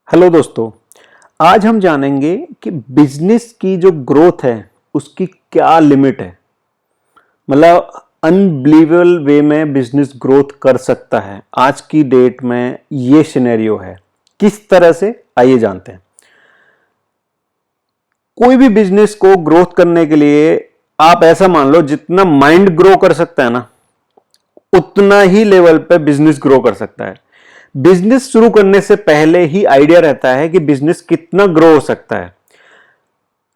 Hello दोस्तों, आज हम जानेंगे कि बिजनेस की जो ग्रोथ है उसकी क्या लिमिट है। मतलब अनबिलीवेबल वे में बिजनेस ग्रोथ कर सकता है। आज की डेट में ये सिनेरियो है, किस तरह से आइए जानते हैं। कोई भी बिजनेस को ग्रोथ करने के लिए आप ऐसा मान लो जितना माइंड ग्रो कर सकता है ना, उतना ही लेवल पे बिजनेस ग्रो कर सकता है। बिजनेस शुरू करने से पहले ही आइडिया रहता है कि बिजनेस कितना ग्रो हो सकता है।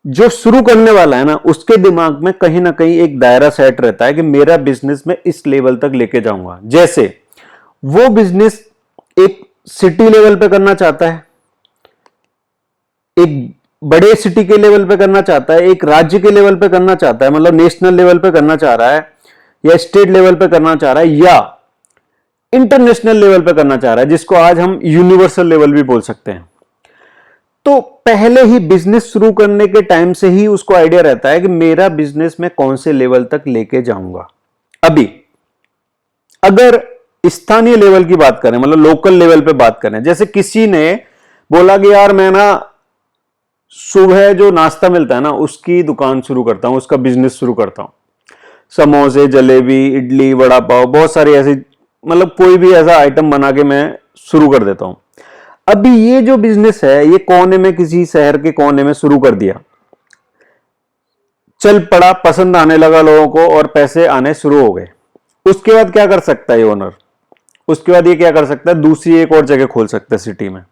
जो शुरू करने वाला है ना, उसके दिमाग में कहीं ना कहीं एक दायरा सेट रहता है कि मेरा बिजनेस मैं इस लेवल तक लेके जाऊंगा। जैसे वो बिजनेस एक सिटी लेवल पे करना चाहता है, एक बड़े सिटी के लेवल पे करना चाहता है, एक राज्य के लेवल पे करना चाहता है, मतलब नेशनल लेवल पे करना चाह रहा है, या स्टेट लेवल पे करना चाह रहा है, या इंटरनेशनल लेवल पे करना चाह रहा है, जिसको आज हम यूनिवर्सल लेवल भी बोल सकते हैं। तो पहले ही बिजनेस शुरू करने के टाइम से ही उसको आइडिया रहता है कि मेरा बिजनेस मैं कौन से लेवल तक लेके जाऊंगा। अभी अगर स्थानीय लेवल की बात करें, मतलब लोकल लेवल पे बात करें, जैसे किसी ने बोला कि यार मैं ना सुबह जो नाश्ता मिलता है ना उसकी दुकान शुरू करता हूं, उसका बिजनेस शुरू करता हूं। समोसे, जलेबी, इडली, वड़ा पाव, बहुत सारी ऐसी, मतलब कोई भी ऐसा आइटम बना के मैं शुरू कर देता हूं। अभी ये जो बिजनेस है ये कोने में, किसी शहर के कोने में शुरू कर दिया, चल पड़ा, पसंद आने लगा लोगों को और पैसे आने शुरू हो गए। उसके बाद क्या कर सकता है ये ओनर? उसके बाद ये क्या कर सकता है, दूसरी एक और जगह खोल सकता है सिटी में।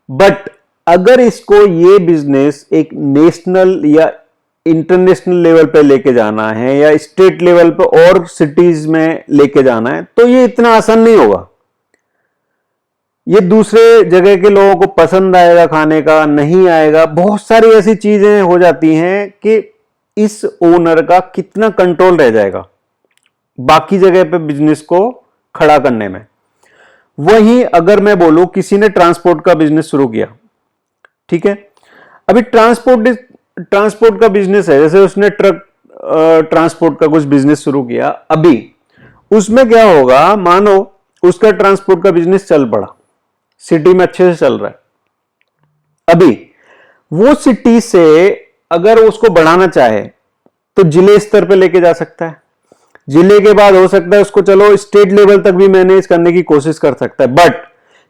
बट अगर इसको ये बिजनेस एक नेशनल या इंटरनेशनल लेवल पे लेके जाना है या स्टेट लेवल पे और सिटीज में लेके जाना है, तो ये इतना आसान नहीं होगा। ये दूसरे जगह के लोगों को पसंद आएगा, खाने का नहीं आएगा, बहुत सारी ऐसी चीजें हो जाती हैं कि इस ओनर का कितना कंट्रोल रह जाएगा बाकी जगह पे बिजनेस को खड़ा करने में। वहीं अगर मैं बोलूं किसी ने ट्रांसपोर्ट का बिजनेस शुरू किया, ठीक है, अभी ट्रांसपोर्ट का बिजनेस है, जैसे उसने ट्रक ट्रांसपोर्ट का कुछ बिजनेस शुरू किया। अभी उसमें क्या होगा, मानो उसका ट्रांसपोर्ट का बिजनेस चल पड़ा, सिटी में अच्छे से चल रहा है। अभी वो सिटी से अगर उसको बढ़ाना चाहे तो जिले स्तर पे लेके जा सकता है। जिले के बाद हो सकता है उसको चलो स्टेट लेवल तक भी मैनेज करने की कोशिश कर सकता है। बट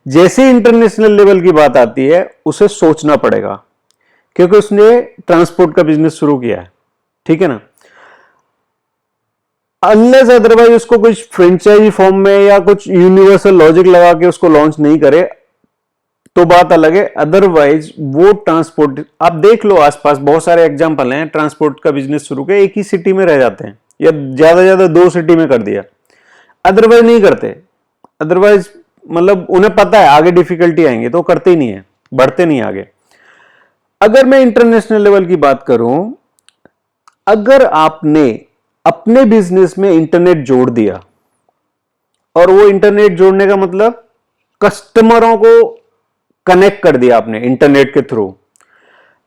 जैसे इंटरनेशनल लेवल की बात आती है उसे सोचना पड़ेगा, क्योंकि उसने ट्रांसपोर्ट का बिजनेस शुरू किया है, ठीक है ना। अनलेस अदरवाइज उसको कुछ फ्रेंचाइजी फॉर्म में या कुछ यूनिवर्सल लॉजिक लगा के उसको लॉन्च नहीं करे तो बात अलग है। अदरवाइज वो ट्रांसपोर्ट, आप देख लो आसपास बहुत सारे एग्जांपल हैं, ट्रांसपोर्ट का बिजनेस शुरू किया, एक ही सिटी में रह जाते हैं या ज्यादा ज्यादा 2 सिटी में कर दिया, अदरवाइज नहीं करते। अदरवाइज मतलब उन्हें पता है आगे डिफिकल्टी आएंगे तो करते ही नहीं है, बढ़ते नहीं आगे। अगर मैं इंटरनेशनल लेवल की बात करूं, अगर आपने अपने बिजनेस में इंटरनेट जोड़ दिया, और वो इंटरनेट जोड़ने का मतलब कस्टमरों को कनेक्ट कर दिया आपने इंटरनेट के थ्रू,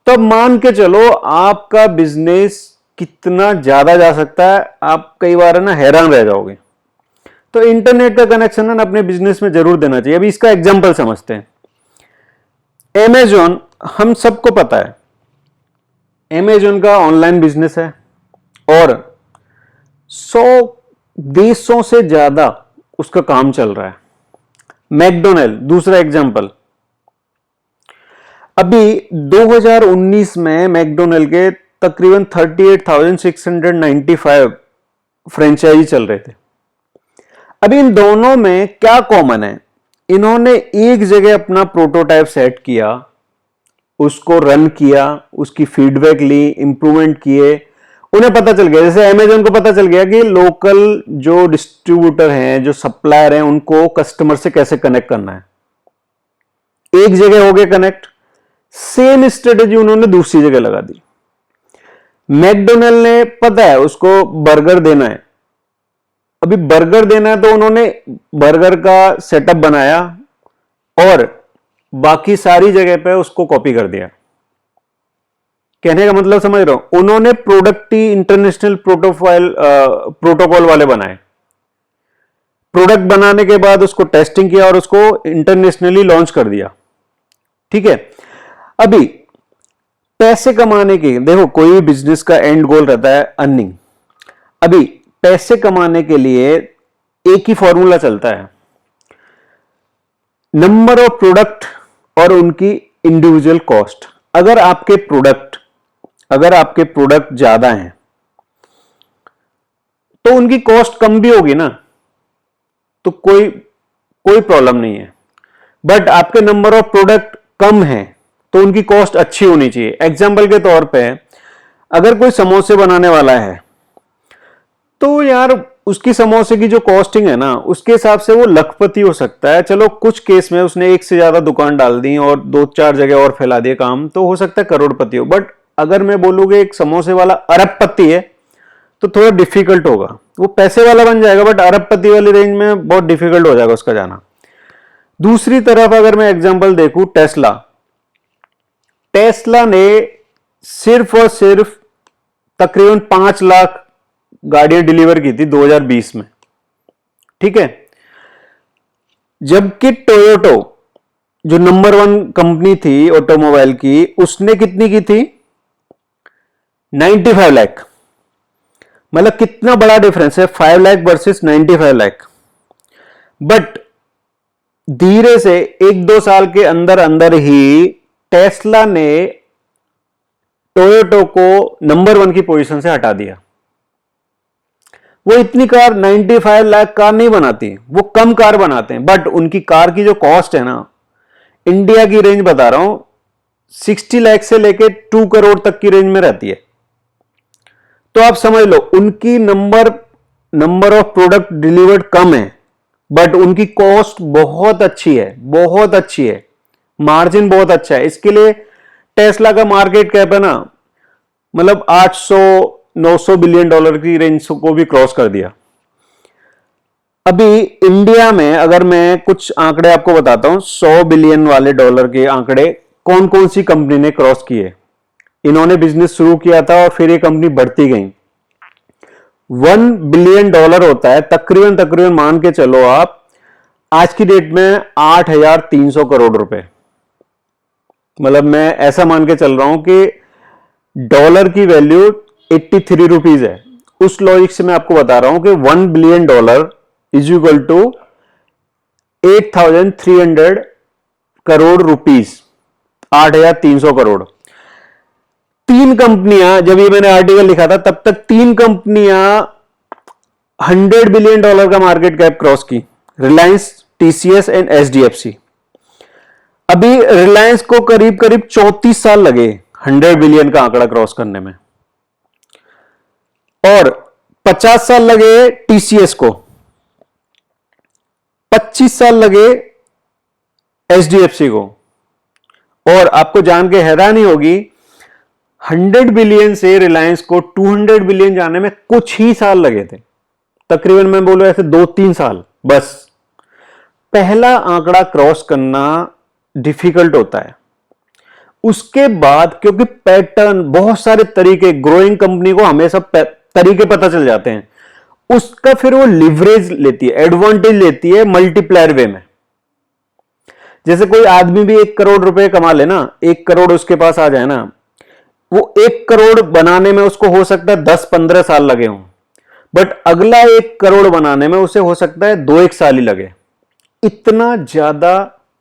तो मान के चलो आपका बिजनेस कितना ज्यादा जा सकता है, आप कई बार ना हैरान रह जाओगे। तो इंटरनेट का कनेक्शन ना अपने बिजनेस में जरूर देना चाहिए। अभी इसका एग्जांपल समझते हैं। अमेजॉन, हम सबको पता है अमेजॉन का ऑनलाइन बिजनेस है और 100 देशों से ज्यादा उसका काम चल रहा है। मैकडोनल्ड दूसरा एग्जांपल, अभी 2019 में मैकडोनल्ड के तकरीबन 38,695 फ्रेंचाइजी चल रहे थे। अभी इन दोनों में क्या कॉमन है, इन्होंने एक जगह अपना प्रोटोटाइप सेट किया, उसको रन किया, उसकी फीडबैक ली, इंप्रूवमेंट किए। उन्हें पता चल गया, जैसे अमेजॉन को पता चल गया कि लोकल जो डिस्ट्रीब्यूटर हैं, जो सप्लायर हैं, उनको कस्टमर से कैसे कनेक्ट करना है। एक जगह हो गए कनेक्ट, सेम स्ट्रेटेजी उन्होंने दूसरी जगह लगा दी। मैकडोनल्ड ने पता है उसको बर्गर देना है, अभी बर्गर देना है तो उन्होंने बर्गर का सेटअप बनाया और बाकी सारी जगह पे उसको कॉपी कर दिया। कहने का मतलब समझ रहे हो, उन्होंने प्रोडक्ट ही इंटरनेशनल प्रोटोकॉल वाले बनाए। प्रोडक्ट बनाने के बाद उसको टेस्टिंग किया और उसको इंटरनेशनली लॉन्च कर दिया। ठीक है। अभी पैसे कमाने के, देखो कोई भी बिजनेस का एंड गोल रहता है अर्निंग। अभी पैसे कमाने के लिए एक ही फॉर्मूला चलता है, नंबर ऑफ प्रोडक्ट और उनकी इंडिविजुअल कॉस्ट। अगर आपके प्रोडक्ट ज्यादा हैं तो उनकी कॉस्ट कम भी होगी ना, तो कोई प्रॉब्लम नहीं है। बट आपके नंबर ऑफ प्रोडक्ट कम है तो उनकी कॉस्ट अच्छी होनी चाहिए। एग्जाम्पल के तौर पे अगर कोई समोसे बनाने वाला है तो यार उसकी समोसे की जो कॉस्टिंग है ना, उसके हिसाब से वो लखपति हो सकता है। चलो कुछ केस में उसने एक से ज्यादा दुकान डाल दी और 2-4 जगह और फैला दिए काम, तो हो सकता है करोड़पति हो। बट अगर मैं बोलूंगा एक समोसे वाला अरबपति है तो थोड़ा डिफिकल्ट होगा। वो पैसे वाला बन जाएगा बट अरबपति वाली रेंज में बहुत डिफिकल्ट हो जाएगा उसका जाना। दूसरी तरफ अगर मैं एग्जांपल देखूं, टेस्ला ने सिर्फ और सिर्फ तकरीबन 5 लाख गाड़ियां डिलीवर की थी 2020 में, ठीक है। जबकि टोयोटो जो नंबर 1 कंपनी थी ऑटोमोबाइल की, उसने कितनी की थी? 95 लाख। मतलब कितना बड़ा डिफरेंस है, 5 लाख वर्सेस 95 लाख। बट धीरे से 1-2 साल के अंदर अंदर ही टेस्ला ने टोयोटो को नंबर 1 की पोजीशन से हटा दिया। वो इतनी कार 95 लाख कार नहीं बनाती, वो कम कार बनाते हैं। बट उनकी कार की जो कॉस्ट है ना, इंडिया की रेंज बता रहा हूं, 60 लाख से लेके 2 करोड़ तक की रेंज में रहती है। तो आप समझ लो उनकी नंबर ऑफ प्रोडक्ट डिलीवर्ड कम है बट उनकी कॉस्ट बहुत अच्छी है, मार्जिन बहुत अच्छा है। इसके लिए टेस्ला का मार्केट कैप है ना, मतलब 800-900 बिलियन डॉलर की रेंज को भी क्रॉस कर दिया। अभी इंडिया में अगर मैं कुछ आंकड़े आपको बताता हूं, 100 बिलियन वाले डॉलर के आंकड़े कौन कौन सी कंपनी ने क्रॉस किए। इन्होंने बिजनेस शुरू किया था और फिर ये कंपनी बढ़ती गई। 1 बिलियन डॉलर होता है तकरीबन मान के चलो आप आज की डेट में 8,300 करोड़ रुपए। मतलब मैं ऐसा मान के चल रहा हूं कि डॉलर की वैल्यू 83 रुपीज है। उस लॉजिक से मैं आपको बता रहा हूं कि 1 billion dollar is equal to 8,300 crore rupees, 8,300 crore. 3 कंपनियां, जब ये मैंने आर्टिकल लिखा था तब तक 3 कंपनियां 100 बिलियन डॉलर का मार्केट कैप क्रॉस की, रिलायंस, टीसीएस एंड एचडीएफसी। अभी रिलायंस को करीब 34 साल लगे 100 बिलियन का आंकड़ा क्रॉस करने में, और 50 साल लगे टीसीएस को, 25 साल लगे एचडीएफसी को। और आपको जान के हैरानी होगी, 100 बिलियन से रिलायंस को 200 बिलियन जाने में कुछ ही साल लगे थे, तकरीबन मैं बोलूं ऐसे 2-3 साल बस। पहला आंकड़ा क्रॉस करना डिफिकल्ट होता है। उसके बाद क्योंकि पैटर्न, बहुत सारे तरीके, ग्रोइंग कंपनी को हमेशा तरीके पता चल जाते हैं, उसका फिर वो लिवरेज लेती है, एडवांटेज लेती है मल्टीप्लायर वे में। जैसे कोई आदमी भी 1 करोड़ रुपए कमा ले ना, 1 करोड़ उसके पास आ जाए ना, वो 1 करोड़ बनाने में उसको हो सकता है 10-15 साल लगे हों, बट अगला 1 करोड़ बनाने में उसे हो सकता है 2-1 साल ही लगे। इतना ज्यादा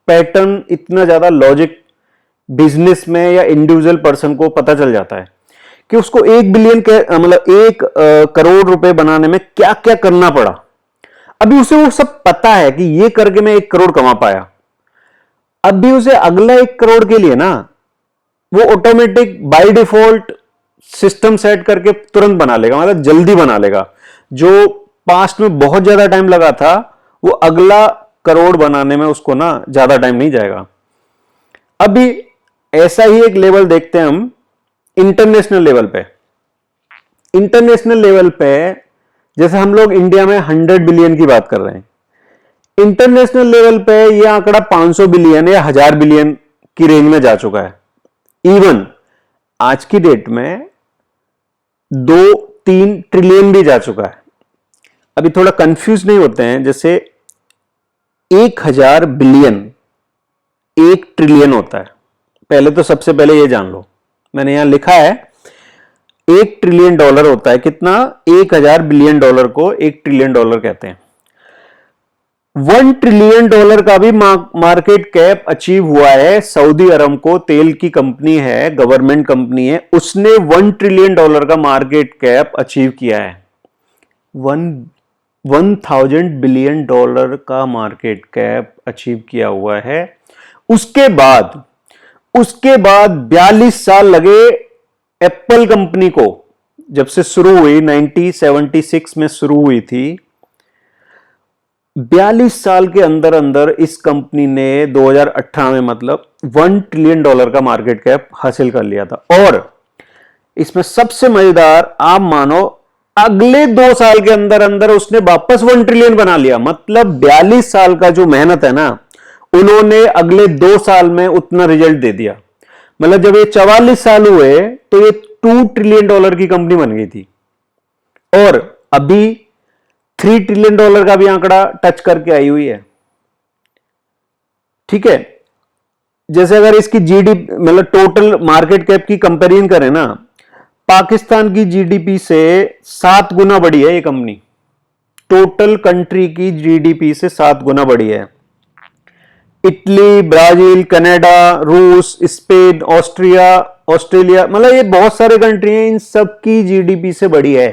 पैटर्न, इतना ज्यादा लॉजिक बिजनेस में या इंडिविजुअल पर्सन को पता चल जाता है कि उसको 1 बिलियन के मतलब 1 करोड़ रुपए बनाने में क्या क्या करना पड़ा। अभी उसे वो सब पता है कि ये करके मैं 1 करोड़ कमा पाया। अभी उसे अगला 1 करोड़ के लिए ना वो automatic by default system set करके तुरंत बना लेगा, मतलब जल्दी बना लेगा। जो पास्ट में बहुत ज्यादा टाइम लगा था वो अगला करोड़ बनाने में उसको ना ज्यादा टाइम नहीं जाएगा। अभी ऐसा ही एक लेवल देखते हैं हम इंटरनेशनल लेवल पे। इंटरनेशनल लेवल पे जैसे हम लोग इंडिया में 100 बिलियन की बात कर रहे हैं, इंटरनेशनल लेवल पे यह आंकड़ा 500 बिलियन या 1000 बिलियन की रेंज में जा चुका है। इवन आज की डेट में 2-3 ट्रिलियन भी जा चुका है। अभी थोड़ा कंफ्यूज नहीं होते हैं, जैसे 1000 बिलियन 1 ट्रिलियन होता है, पहले तो सबसे पहले ये जान लो, मैंने यहां लिखा है $1 ट्रिलियन होता है कितना, 1000 बिलियन डॉलर को $1 ट्रिलियन कहते हैं। $1 ट्रिलियन का भी मार्केट कैप अचीव हुआ है सऊदी अरमको, तेल की कंपनी है, गवर्नमेंट कंपनी है, उसने $1 ट्रिलियन का मार्केट कैप अचीव किया है। 1000 बिलियन डॉलर का मार्केट कैप अचीव किया हुआ है। उसके बाद 42 साल लगे एप्पल कंपनी को, जब से शुरू हुई 1976 में शुरू हुई थी, 42 साल के अंदर अंदर इस कंपनी ने 2018 में मतलब $1 ट्रिलियन का मार्केट कैप हासिल कर लिया था। और इसमें सबसे मजेदार, आप मानो अगले 2 साल के अंदर अंदर उसने वापस 1 ट्रिलियन बना लिया। मतलब 42 साल का जो मेहनत है ना, उन्होंने अगले 2 साल में उतना रिजल्ट दे दिया। मतलब जब ये 44 साल हुए तो ये $2 ट्रिलियन की कंपनी बन गई थी, और अभी $3 ट्रिलियन का भी आंकड़ा टच करके आई हुई है। ठीक है, जैसे अगर इसकी जीडीपी मतलब टोटल मार्केट कैप की कंपेरिजन करें ना, पाकिस्तान की जीडीपी से 7 गुना बड़ी है ये कंपनी, टोटल कंट्री की जीडीपी से 7 गुना बड़ी है। इटली, ब्राजील, कनाडा, रूस, स्पेन, ऑस्ट्रेलिया, मतलब ये बहुत सारे कंट्री हैं, इन सब की जीडीपी से बड़ी है।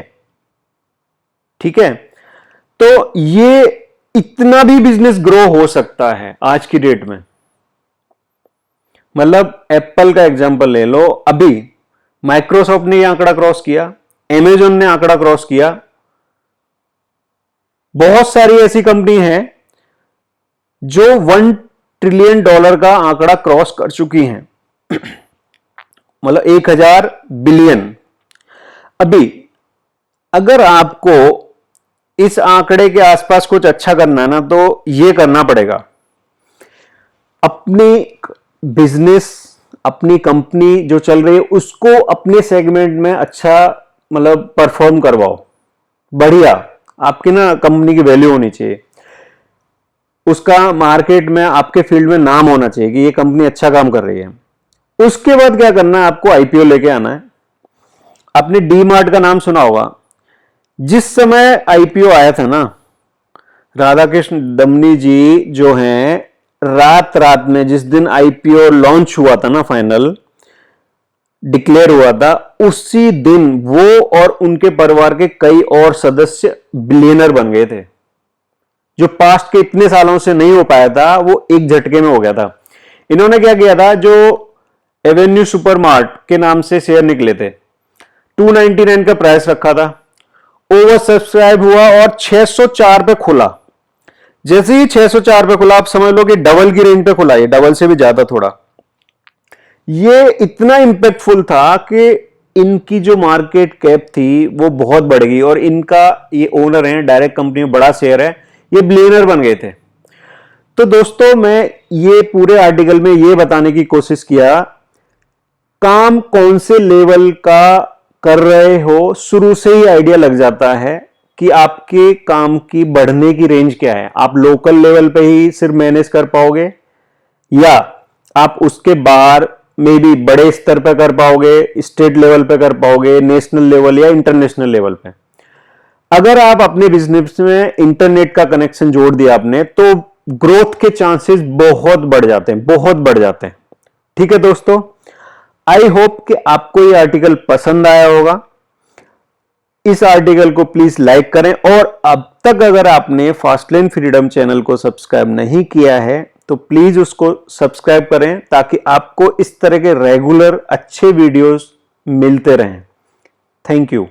ठीक है, तो ये इतना भी बिजनेस ग्रो हो सकता है आज की डेट में। मतलब एप्पल का एग्जांपल ले लो, अभी माइक्रोसॉफ्ट ने यह आंकड़ा क्रॉस किया, अमेजॉन ने आंकड़ा क्रॉस किया, बहुत सारी ऐसी कंपनी हैं जो $1 ट्रिलियन का आंकड़ा क्रॉस कर चुकी हैं। मतलब 1000 बिलियन। अभी अगर आपको इस आंकड़े के आसपास कुछ अच्छा करना है ना, तो यह करना पड़ेगा, अपनी बिजनेस, अपनी कंपनी जो चल रही है उसको अपने सेगमेंट में अच्छा मतलब परफॉर्म करवाओ, बढ़िया। आपकी ना कंपनी की वैल्यू होनी चाहिए, उसका मार्केट में आपके फील्ड में नाम होना चाहिए कि ये कंपनी अच्छा काम कर रही है। उसके बाद क्या करना है, आपको आईपीओ लेके आना है। आपने डी मार्ट का नाम सुना होगा। जिस समय आईपीओ आया था ना, राधाकृष्ण दमनी जी जो हैं, रात में जिस दिन आईपीओ लॉन्च हुआ था ना, फाइनल डिक्लेयर हुआ था, उसी दिन वो और उनके परिवार के कई और सदस्य बिलियनर बन गए थे। जो पास्ट के इतने सालों से नहीं हो पाया था, वो एक झटके में हो गया था। इन्होंने क्या किया था, जो एवेन्यू सुपरमार्ट के नाम से शेयर निकले थे, 299 का प्राइस रखा था, ओवर सब्सक्राइब हुआ और 604 पे खुला। जैसे ही 604 पे खुला, आप समझ लो कि डबल की रेंज पे खुला, ये डबल से भी ज्यादा थोड़ा। ये इतना इंपैक्टफुल था कि इनकी जो मार्केट कैप थी वो बहुत बढ़ गई, और इनका ये ओनर है, डायरेक्ट कंपनी में बड़ा शेयर है, ये बिलियनर बन गए थे। तो दोस्तों, मैं ये पूरे आर्टिकल में ये बताने की कोशिश किया, काम कौन से लेवल का कर रहे हो, शुरू से ही आइडिया लग जाता है कि आपके काम की बढ़ने की रेंज क्या है। आप लोकल लेवल पे ही सिर्फ मैनेज कर पाओगे, या आप उसके बाहर में भी बड़े स्तर पर कर पाओगे, स्टेट लेवल पे कर पाओगे, नेशनल लेवल या इंटरनेशनल लेवल पे। अगर आप अपने बिजनेस में इंटरनेट का कनेक्शन जोड़ दिया आपने, तो ग्रोथ के चांसेस बहुत बढ़ जाते हैं, बहुत बढ़ जाते हैं। ठीक है दोस्तों, आई होप कि आपको ये आर्टिकल पसंद आया होगा। इस आर्टिकल को प्लीज लाइक करें, और अब तक अगर आपने फास्टलेन फ्रीडम चैनल को सब्सक्राइब नहीं किया है तो प्लीज उसको सब्सक्राइब करें, ताकि आपको इस तरह के रेगुलर अच्छे वीडियोस मिलते रहें। Thank you.